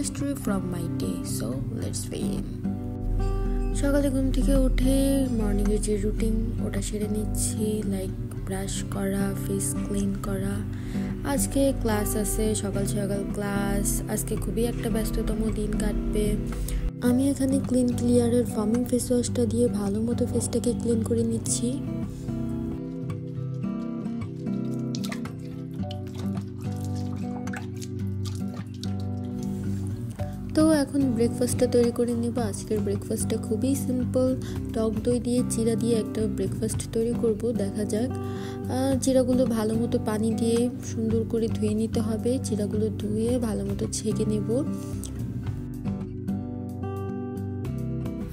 history from my day. So let's begin. সকালে ঘুম থেকে উঠে মর্নিংয়ের যে রুটিন ওটা সেরে নিচ্ছি, লাইক ব্রাশ করা, ফেস ক্লিন করা। আজকে ক্লাস আছে, সকাল সকাল ক্লাস। আজকে খুবই একটা ব্যস্ততম দিন কাটবে। আমি এখানে ক্লিন ক্লিয়ারের ফর্মিং ফেস ওয়াশটা দিয়ে ভালো মতো ফেসটাকে ক্লিন করে নিচ্ছি। তো এখন ব্রেকফাস্টটা তৈরি করে নিব। আজকের ব্রেকফাস্টটা খুবই সিম্পল, টক দই দিয়ে চিড়া দিয়ে একটা ব্রেকফাস্ট তৈরি করব। দেখা যাক। চিড়াগুলো ভালো মতো পানি দিয়ে সুন্দর করে ধুয়ে নিতে হবে। চিড়াগুলো ধুয়ে ভালো মতো ছেঁকে নেব।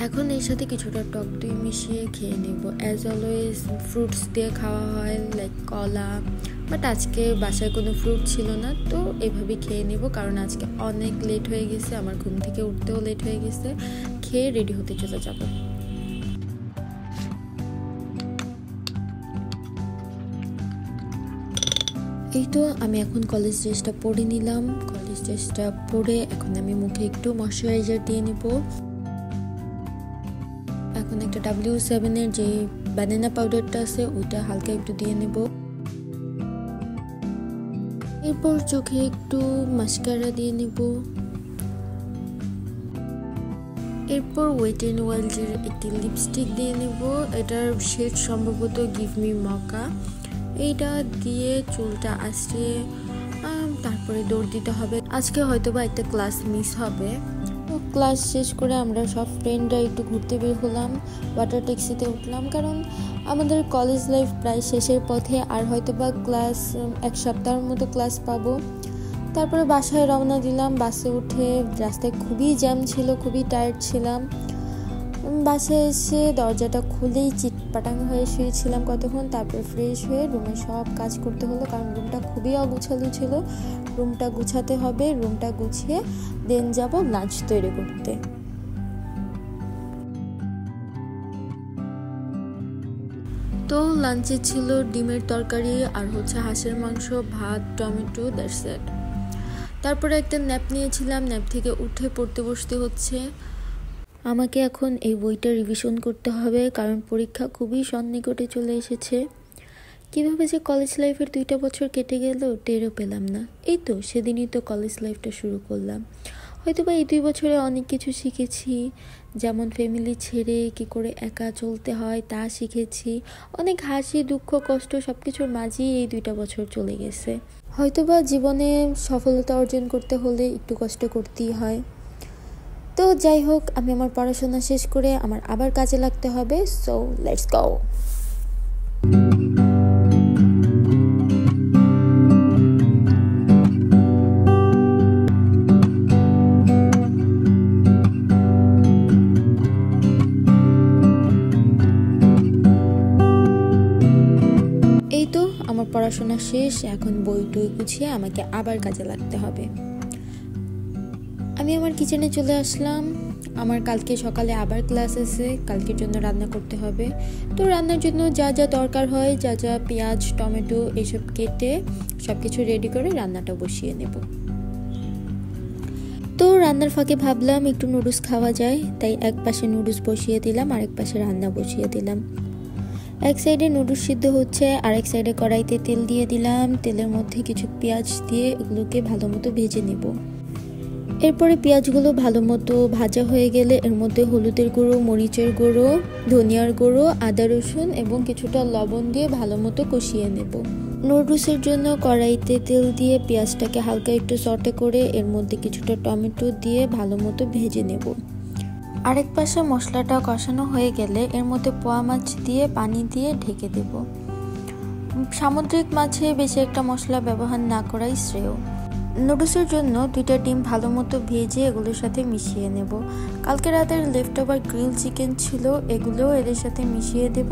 এখন এর সাথে কিছুটা টক দই মিশিয়ে খেয়ে নেব। অ্যাজ অলওয়েজ ফ্রুটস দিয়ে খাওয়া হয়, লাইক কলা, বাট আজকে বাসায় কোনো ফ্রুট ছিল না, তো এভাবে খেয়ে নেব। কারণ আজকে অনেক লেট হয়ে গেছে, আমার ঘুম থেকে উঠতেও লেট হয়ে গেছে। খেয়ে রেডি হতে চলে যাব। এই তো আমি এখন কলেজ ড্রেসটা পরে নিলাম। কলেজ ড্রেসটা পরে এখন আমি মুখে একটু ময়শ্চারাইজার দিয়ে নিব। এখন একটা W7 এর যে ব্যানানা পাউডারটা আছে ওটা হালকা একটু দিয়ে নেব। এরপর চোখে একটু মাস্কারা দিয়ে নেব। এরপর ওয়েট এন্ড ওয়াইল্ডের একটি লিপস্টিক দিয়ে নেব। এটার শেড সম্ভবত গিভ মি মকা। এইটা দিয়ে চুলটা আঁচড়িয়ে তারপরে দৌড় দিতে হবে। আজকে হয়তোবা একটা ক্লাস মিস হবে। ক্লাস শেষ করে আমরা সব ফ্রেন্ডরা একটু ঘুরতে বের হলাম, ওয়াটার ট্যাক্সিতে উঠলাম। কারণ আমাদের কলেজ লাইফ প্রায় শেষের পথে, আর হয়তোবা ক্লাস এক সপ্তাহের মতো ক্লাস পাবো। তারপরে বাসায় রওনা দিলাম। বাসে উঠে রাস্তায় খুবই জ্যাম ছিল, খুবই টায়ার্ড ছিলাম। বাসে এসে দরজাটা খুলেই চিটপাটাং হয়ে শুয়েছিলাম কতক্ষণ। তারপর ফ্রেশ হয়ে রুমে সব কাজ করতে হলো, কারণ রুমটা খুবই অগুছালো ছিল। রুমটা গুছাতে হবে। রুমটা গুছিয়ে দেন যাব লাঞ্চ তৈরি করতে। তো লাঞ্চে ছিল ডিমের তরকারি আর হাঁসের মাংস, ভাত, টমেটো, দ্যাটস ইট। তারপরে একটা ন্যাপ নিয়েছিলাম। ন্যাপ থেকে উঠে পড়তে বসতে হচ্ছে। আমাকে এখন এই বইটা রিভিশন করতে হবে, কারণ পরীক্ষা খুবই সন্নিকটে চলে এসেছে। কিভাবে যে কলেজ লাইফের 2টা বছর কেটে গেল টেরও পেলাম না। এই তো সেদিনই তো কলেজ লাইফটা শুরু করলাম। হয়তোবা এই 2 বছরে অনেক কিছু শিখেছি, যেমন ফ্যামিলি ছেড়ে কি করে একা চলতে হয় তা শিখেছি। অনেক হাসি, দুঃখ, কষ্ট সবকিছুর মাঝেই এই 2টা বছর চলে গেছে। হয়তোবা জীবনে সফলতা অর্জন করতে হলে একটু কষ্ট করতেই হয়। তো যাই হোক, আমি আমার পড়াশোনা শেষ করে আমার আবার কাজে লাগতে হবে। So let's go. এই তো আমার পড়াশোনা শেষ। এখন বই টই গুছিয়ে আমাকে আবার কাজে লাগতে হবে। আমি আমার কিচেনে চলে আসলাম। আমার কালকে সকালে আবার ক্লাস আছে, কালকের জন্য রান্না করতে হবে। তো রান্নার জন্য যা যা দরকার হয়, যা যা পেঁয়াজ, টমেটো এসব কেটে সব কিছু রেডি করে রান্নাটা বসিয়ে নেব। তো রান্নার ফাঁকে ভাবলাম একটু নুডলস খাওয়া যায়, তাই এক পাশে নুডলস বসিয়ে দিলাম, আরেক পাশে রান্না বসিয়ে দিলাম। এক সাইডে নুডলস সিদ্ধ হচ্ছে, আরেক সাইডে কড়াইতে তেল দিয়ে দিলাম। তেলের মধ্যে কিছু পেঁয়াজ দিয়ে এগুলোকে ভালো মতো ভেজে নেব। এরপরে পেঁয়াজগুলো ভালো মতো ভাজা হয়ে গেলে এর মধ্যে হলুদের গুঁড়ো, মরিচের গুঁড়ো, ধনিয়ার গুঁড়ো, আদা রসুন এবং কিছুটা লবণ দিয়ে ভালো মতো কষিয়ে নেব। নুডলসের জন্য কড়াইতে তেল দিয়ে পেঁয়াজটাকে হালকা একটু সটে করে এর মধ্যে কিছুটা টমেটো দিয়ে ভালো মতো ভেজে নেব। আরেক পাশে মশলাটা কষানো হয়ে গেলে এর মধ্যে পোয়া মাছ দিয়ে পানি দিয়ে ঢেকে দেব। সামুদ্রিক মাছে বেশি একটা মশলা ব্যবহার না করাই শ্রেয়। নুডলসের জন্য 2টা ডিম ভালো মতো ভেজে এগুলোর সাথে মিশিয়ে নেব। কালকে রাতের লেফট ওভার গ্রিল চিকেন ছিল, এগুলোও এদের সাথে মিশিয়ে দেব।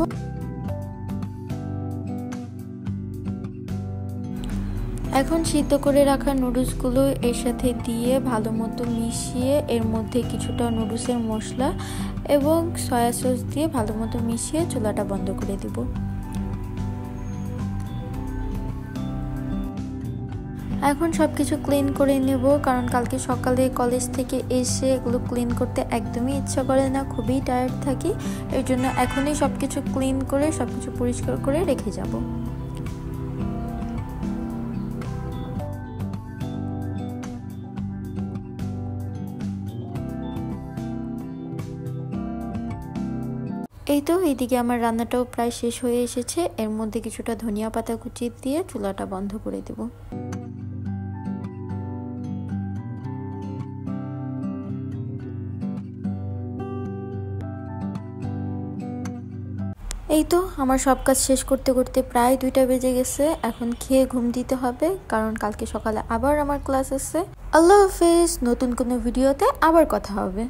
এখন সিদ্ধ করে রাখা নুডলসগুলো এর সাথে দিয়ে ভালো মতো মিশিয়ে এর মধ্যে কিছুটা নুডলসের মশলা এবং সয়া সস দিয়ে ভালো মতো মিশিয়ে চুলাটা বন্ধ করে দেব। এখন সব কিছু ক্লিন করে নেব, কারণ কালকে সকালে কলেজ থেকে এসে এগুলো ক্লিন করতে একদমই ইচ্ছা করে না, খুবই টায়ার্ড থাকি। এর জন্য এখনই সব কিছু ক্লিন করে সব কিছু পরিষ্কার করে রেখে যাব। এই তো এইদিকে আমার রান্নাটাও প্রায় শেষ হয়ে এসেছে। এর মধ্যে কিছুটা ধনিয়া পাতা কুচি দিয়ে চুলাটা বন্ধ করে দেব। এই তো আমার সব কাজ শেষ করতে করতে প্রায় 2টা বেজে গেছে। এখন খেয়ে ঘুম দিতে হবে, কারণ কালকে সকালে আবার আমার ক্লাস আছে। আল্লাহ হাফেজ, নতুন কোনো ভিডিওতে আবার কথা হবে।